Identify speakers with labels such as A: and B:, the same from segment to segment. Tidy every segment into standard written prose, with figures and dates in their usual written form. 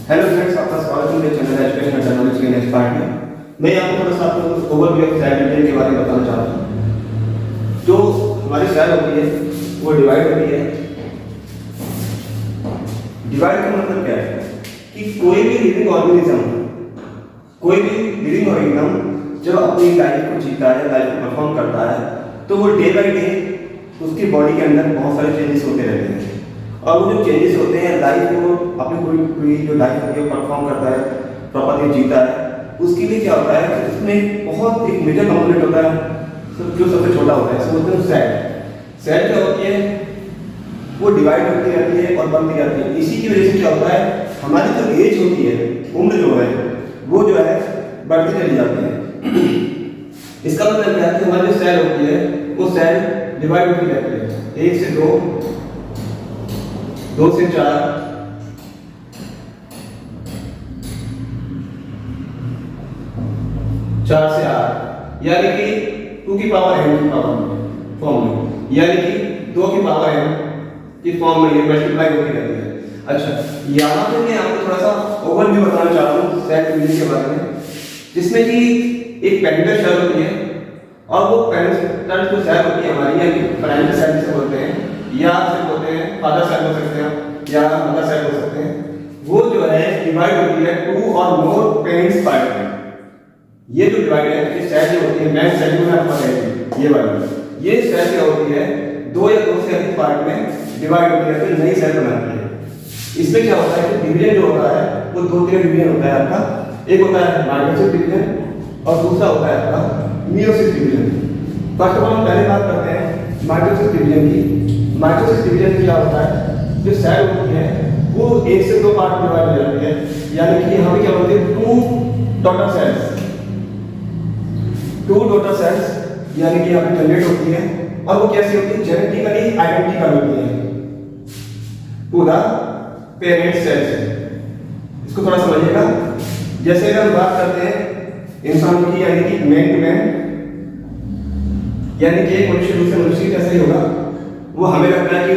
A: Hello friends, आपका स्वागत है मेरे चैनल एजुकेशन टेक्नोलॉजी के नेक्स्ट पार्ट में। मैं यहाँ पर थोड़ा सा आपको ओवरव्यू ऑफ सेल डिवीजन के बारे में बताना चाहता हूँ। जो हमारी सेल होती है वो डिवाइड होती है। डिवाइड का मतलब क्या है कि कोई भी लिविंग ऑर्गेनिज्म जब अपनी लाइफ को जीता है, लाइफ को परफॉर्म करता है, तो वो डे बाई डे उसकी बॉडी के अंदर बहुत सारे चेंजेस होते रहते हैं। और वो जो चेंजेस होते हैं, लाइफ को अपनी पूरी जो लाइफ होती है परफॉर्म करता है, प्रॉपर्ली जीता है, उसके लिए क्या होता है कि उसमें बहुत एक मेजर कंपोनेंट होता है जो सबसे छोटा होता है, इसको बोलते हैं सेल। सेल क्या होती है, वो डिवाइड होती रहती है और बनती रहती है। इसी की वजह से क्या होता है, हमारी जो एज होती है, उम्र जो है वो जो है बढ़ती चली जाती है। इसका मतलब क्या है कि हमारी जो सेल होती है वो सेल डिवाइड होती रहती है, 1 से 2, 2 से 4, 4 से 8, यानी कि 2 की पावर n की पावर में फॉर्म में, यानी कि 2 की पावर n की फॉर्म में ये मल्टीप्लाई होती रहती है। अच्छा, यहाँ पे मैं आपको थोड़ा सा ओवरव्यू बताना चाहता हूँ सेल डिवीजन के बारे में, जिसमें कि एक पेरेंटल सेल होती है और वो पेरेंटल जो सेल होती है हमारी, यानी पेरेंटल सेल जिसे बोलते हैं, या सिर्फ होते हैं फादर सेल हो सकते हैं या मदर सेल हो सकते हैं, वो जो है डिवाइड होती है 2 और मोर पेरेंट्स पार्ट में। ये जो डिवाइड है, ये सेल जो होती है, मैं सेल में आपको बताऊंगी, ये वाली ये सेल क्या होती है, 2 या 2 से अधिक पार्ट में डिवाइड होती है, फिर नई सेल बनाती है। इसमें क्या होता है कि डिवीजन जो होता है वो 2-3 डिवीजन होता है आपका। एक होता है माइटोसिस डिवीजन और दूसरा होता है आपका meiosis division. First of all हम पहले बात करते हैं माइटोसिस डिवीजन की। माइटोसिस डिवीजन क्या होता है, जो सेल होती है वो 1 से 2 पार्ट में डिवाइड हो जाती है, यानी कि यहाँ पे क्या बोलते हैं 2 डॉटर सेल्स, 2 डॉटर सेल्स, यानी कि यहाँ पे जनरेट होती है। और वो कैसी होती है, जेनेटिकली आइडेंटिकल होती है पूरा पेरेंट सेल से। इसको थोड़ा समझिएगा। जैसे अगर हम बात करते हैं इंसान की, यानी कि मैन टू मैन, यानी कि एक मनुष्य दूसरे मनुष्य कैसे ही होगा, वो हमें लगता है कि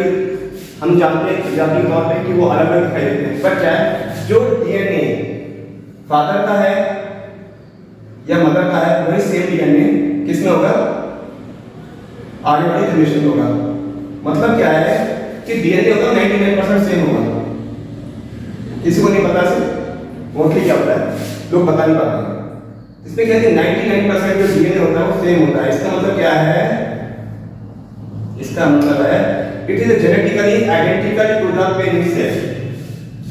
A: हम जानते हैं जाति तौर पे कि वो अलग अलग दिखाई देते हैं, पर क्या है, जो डीएनए फादर का है या मदर का है, वही सेम डीएनए किसमें होगा, आगे वाली जनरेशन में होगा। मतलब क्या है कि डीएनए होगा 99% सेम होगा। किसी को नहीं पता सिर्फ मोस्टली क्या होता है, लोग बता नहीं पाते हैं। इसमें क्या है, 99% जो डीएनए होता है वो सेम होता है। इसका मतलब क्या है, इसका मतलब है it is genetically identical to the parent cell.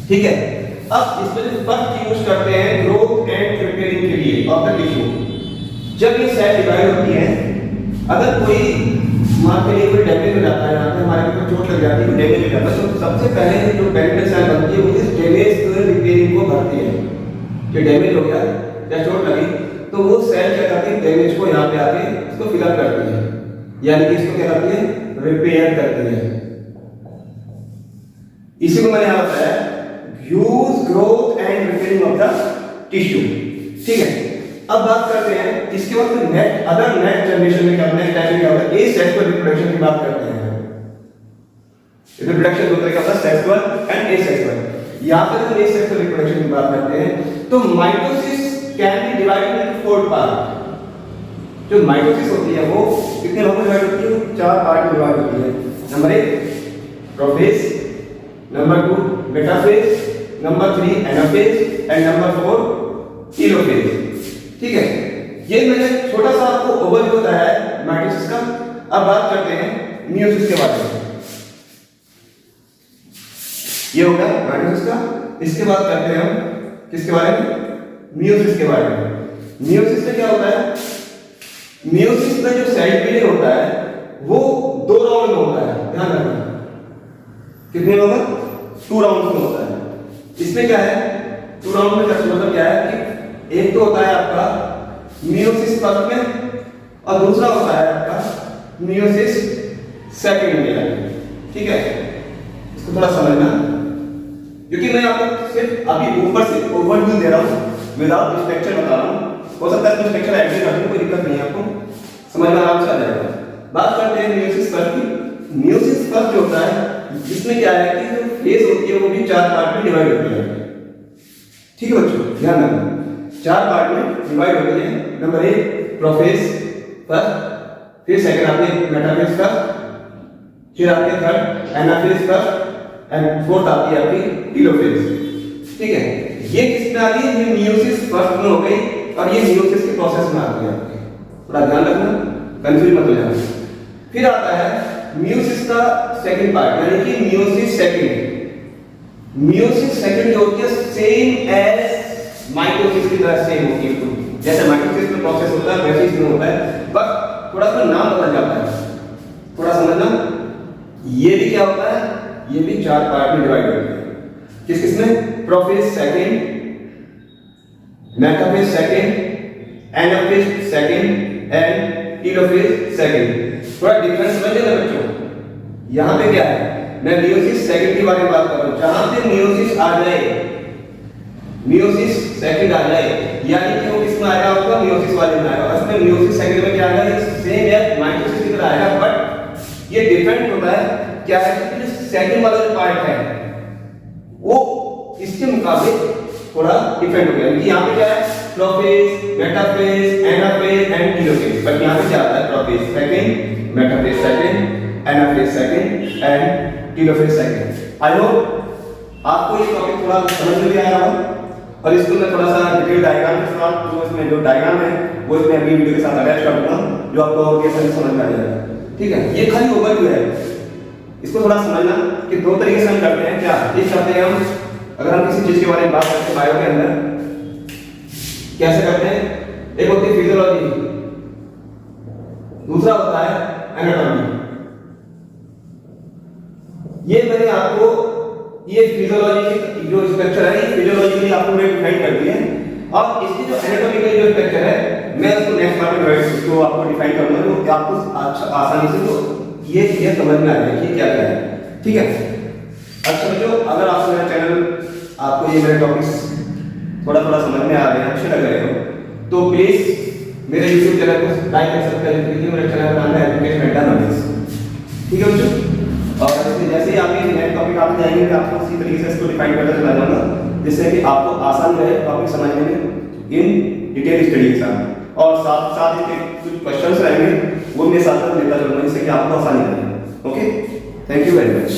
A: ठीक है। अब इसमें जो फर्स्ट यूज करते हैं ग्रोथ एंड रिपेयरिंग के लिए ऑफ द टिश्यू। जब ये सेल डिवाइड होती है, अगर कोई मान के लिए कोई डैमेज हो जाता है, यहाँ पे हमारे को चोट लग जाती है, डैमेज हो जाता है, तो सबसे पहले जो पेरेंटल सेल बनती है वो इस डैमेज को रिपेयरिंग को भरती है। जो डैमेज हो गया या चोट लगी तो वो सेल क्या करती है, डैमेज को यहाँ पे आके इसको फिल अप करती है, यानी कि इसको क्या करती है, रिपेयर करती है। इसी को मैंने यहाँ बताया use growth and repairing of the tissue. ठीक है। अब बात करते हैं इसके बाद नेक्स्ट अदर नेक्स्ट जनरेशन में क्या होता है, टाइप क्या होता है, एसेक्सुअल रिप्रोडक्शन की बात करते हैं। रिप्रोडक्शन होता है क्या होता है, सेक्सुअल एंड एसेक्सुअल। यहां पर हम एसेक्सुअल रिप्रोडक्शन की बात करते हैं तो mitosis can be divided into 4 part. जो माइटोसिस होती है वो कितने भागों में डिवाइड होती है, 4 पार्ट में डिवाइड होती है। Number 1 prophase, number 2 metaphase, number 3 anaphase and number 4 telophase. ठीक है। ये मैंने छोटा सा आपको ओवरव्यू बताया है माइटोसिस का। अब बात करते हैं मियोसिस के बारे में। ये हो गया माइटोसिस का। इसके बाद करते हैं हम किसके बारे में, मियोसिस के बारे में। मियोसिस में क्या होता है, मियोसिस में जो सेल डिवीजन होता है वो 2 राउंड में होता है। ध्यान रखना, कितने होगा, 2 राउंड में होता है। इसमें क्या है, 2 राउंड में का मतलब क्या है कि एक तो होता है आपका मियोसिस फर्स्ट में और दूसरा होता है आपका मियोसिस सेकंड में। ठीक है। इसको थोड़ा समझना, क्योंकि मैं आपको सिर्फ अभी ऊपर से ओवरव्यू दे रहा हूं, विदाउट स्ट्रक्चर बता रहा हूं। हो सकता है स्ट्रक्चर ऐड भी कर दूं, कोई दिक्कत नहीं है, आपको समझ में आराम से आ जाएगा। बात करते हैं मियोसिस फर्स्ट की। मियोसिस फर्स्ट जो होता है, इसमें क्या है कि जो फेज होती है वो भी 4 पार्ट में डिवाइड होती है। ठीक है बच्चों, ध्यान रखना 4 पार्ट में डिवाइड होती है। नंबर 1 प्रोफेज फर्स्ट, फिर सेकंड आते हैं मेटाफेज फर्स्ट, फिर आते हैं third anaphase first and fourth आती है आपकी टेलोफेज। ठीक है, ये किस में आ रही है? ये मियोसिस फर्स्ट में हो गई और ये मियोसिस के प्रोसेस में आ गई आपके। थोड़ा ध्यान रखना, कंफ्यूज मत हो जाना। फिर आता है मियोसिस का सेकंड पार्ट, यानी कि मियोसिस सेकंड। मियोसिस सेकंड जो होती है सेम एज माइटोसिस की तरह सेम होती है। जैसे माइटोसिस में प्रोसेस होता है वैसे इसमें होता है, बस थोड़ा सा नाम बदल जाता है। थोड़ा समझना, ये भी क्या होता है? ये भी 4 पार्ट में डिवाइड होता है। किस किस में? Prophase second, metaphase second, anaphase second and telophase second. थोड़ा डिफरेंस समझ लेना बच्चों। यहां पे क्या है? मैं मियोसिस सेकंड के बारे में बात कर रहा हूं। जहां पे मियोसिस आ जाए, मियोसिस सेकंड आ जाए, यानी कि वो किसमें आएगा? आपका मियोसिस वाले में आएगा। इसमें मियोसिस सेकंड में क्या आएगा? ये सेम है माइटोसिस की तरह आएगा, बट ये डिफरेंट होता है। क्या है कि जो सेकंड वाला जो पार्ट है वो इसके मुकाबले थोड़ा डिफरेंट हो गया। क्योंकि यहां पे क्या है? Prophase, metaphase, anaphase and telophase. But यहां पे क्या आता है? Prophase second, metaphase second, anaphase second and telophase second. I hope आपको ये टॉपिक थोड़ा समझ में भी आया होगा और इसको मैं थोड़ा सा डिटेल डायग्राम के साथ, जो इसमें जो डायग्राम है वो इसमें अगली वीडियो के साथ अटैच कर दूंगा, जो आपको और कैसे समझ में आ जाएगा। ठीक है, ये खाली ओवरव्यू है। इसको थोड़ा समझना कि 2 तरीके से हम करते हैं। क्या एक करते हैं हम, अगर हम किसी चीज के बारे में बात करते हैं बायो के अंदर, कैसे करते हैं? एक होती है फिजियोलॉजी, दूसरा होता है एनाटॉमी। ये मैंने आपको ये फिजियोलॉजी की जो स्ट्रक्चर है, ये फिजियोलॉजी आपको मैं डिफाइन कर दी है, और इसकी जो एनाटॉमिकल जो स्ट्रक्चर है मैं उसको नेक्स्ट पार्ट में इसको आपको डिफाइन करूंगा, तो आपको अच्छा आसानी से तो ये चीजें समझ में आ जाएगी कि क्या क्या है। ठीक है, अच्छा बच्चों, अगर आपको मेरा चैनल, आपको ये मेरे टॉपिक्स थोड़ा थोड़ा समझ में आ रहे हैं, अच्छे लग रहे हो, तो प्लीज मेरे YouTube चैनल को लाइक और सब्सक्राइब कीजिए। मेरे चैनल का नाम है एजुकेशन अड्डा नॉलेज। ठीक है बच्चों, और जैसे ही आपके नए टॉपिक आते जाएंगे मैं आपको उसी तरीके से इसको डिफाइन करता चला जाऊंगा, जिससे कि आपको आसान रहे टॉपिक समझने में इन डिटेल स्टडी के साथ। और साथ साथ इसके कुछ क्वेश्चंस रहेंगे वो मेरे साथ लेता चलूंगा, जिससे कि आपको आसानी रहे। Okay, thank you very much.